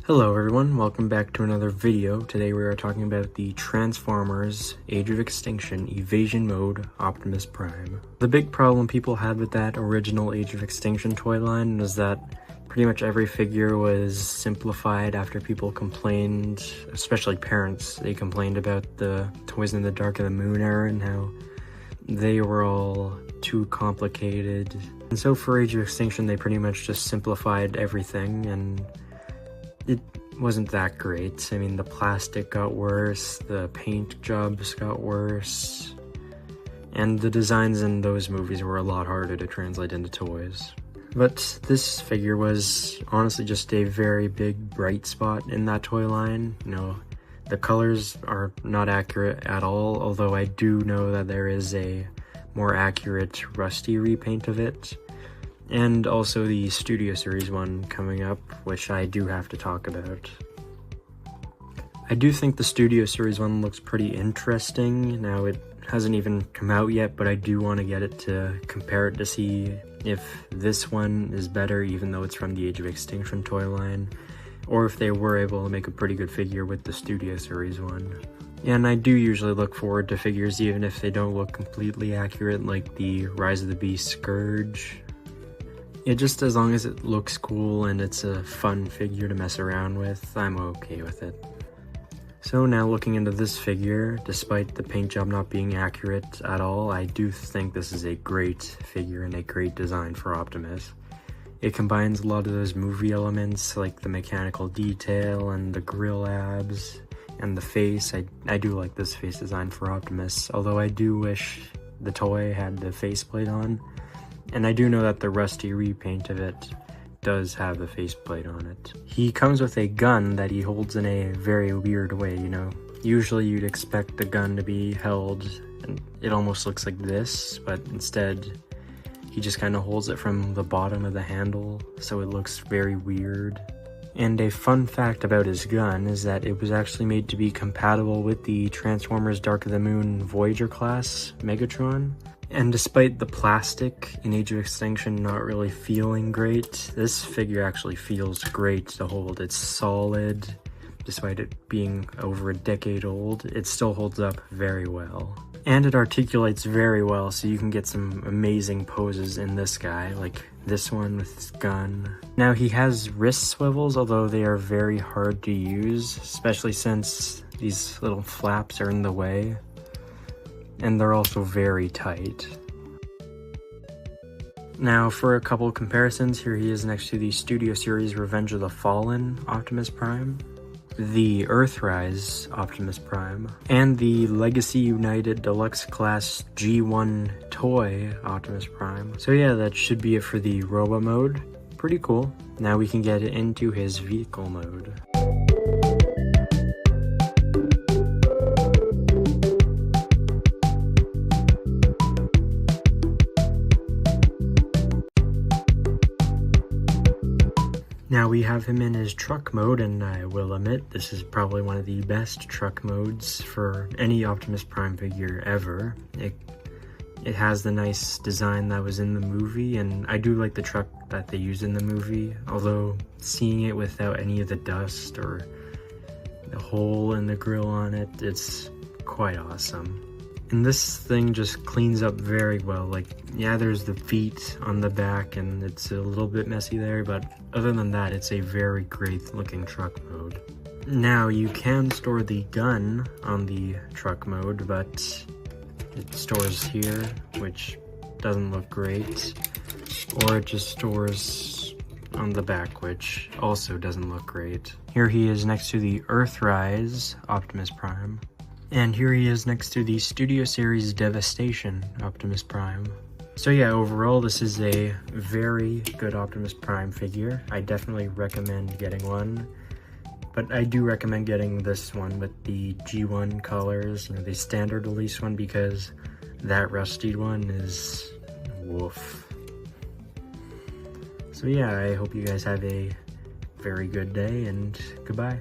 Hello everyone, welcome back to another video. Today we are talking about the Transformers Age of Extinction Evasion Mode Optimus Prime. The big problem people had with that original Age of Extinction toy line was that pretty much every figure was simplified after people complained, especially parents. They complained about the Toys in the Dark of the Moon era and how they were all too complicated. And so for Age of Extinction they pretty much just simplified everything, and it wasn't that great. I mean, the plastic got worse, the paint jobs got worse, and the designs in those movies were a lot harder to translate into toys. But this figure was honestly just a very big bright spot in that toy line. You know, the colors are not accurate at all, although I do know that there is a more accurate Rusty repaint of it. And also the Studio Series one coming up, which I do have to talk about. I do think the Studio Series one looks pretty interesting. Now, it hasn't even come out yet, but I do want to get it to compare it to see if this one is better, even though it's from the Age of Extinction toy line, or if they were able to make a pretty good figure with the Studio Series one. And I do usually look forward to figures even if they don't look completely accurate, like the Rise of the Beast Scourge. Yeah, just as long as it looks cool and it's a fun figure to mess around with, I'm okay with it. So now looking into this figure, despite the paint job not being accurate at all, I do think this is a great figure and a great design for Optimus. It combines a lot of those movie elements like the mechanical detail and the grill abs and the face. I do like this face design for Optimus, although I do wish the toy had the faceplate on. And I do know that the Rusty repaint of it does have the faceplate on it. He comes with a gun that he holds in a very weird way, you know. Usually you'd expect the gun to be held, and it almost looks like this, but instead he just kind of holds it from the bottom of the handle, so it looks very weird. And a fun fact about his gun is that it was actually made to be compatible with the Transformers Dark of the Moon Voyager class Megatron. And despite the plastic in Age of Extinction not really feeling great, this figure actually feels great to hold. It's solid. Despite it being over a decade old, it still holds up very well. And it articulates very well, so you can get some amazing poses in this guy, like this one with his gun. Now, he has wrist swivels, although they are very hard to use, especially since these little flaps are in the way. And they're also very tight. Now, for a couple comparisons, here he is next to the Studio Series Revenge of the Fallen Optimus Prime, the Earthrise Optimus Prime, and the Legacy United Deluxe Class G1 Toy Optimus Prime. So yeah, that should be it for the Robo mode. Pretty cool. Now we can get into his vehicle mode. Now we have him in his truck mode, and I will admit this is probably one of the best truck modes for any Optimus Prime figure ever. It has the nice design that was in the movie, and I do like the truck that they used in the movie, although seeing it without any of the dust or the hole in the grill on it, it's quite awesome. And this thing just cleans up very well. Like, yeah, there's the feet on the back and it's a little bit messy there, but other than that, it's a very great looking truck mode. Now, you can store the gun on the truck mode, but it stores here, which doesn't look great. Or it just stores on the back, which also doesn't look great. Here he is next to the Earthrise Optimus Prime. And here he is next to the Studio Series Devastation Optimus Prime. So yeah, overall this is a very good Optimus Prime figure. I definitely recommend getting one. But I do recommend getting this one with the G1 colors, you know, the standard release one, because that rusted one is woof. So yeah, I hope you guys have a very good day, and goodbye.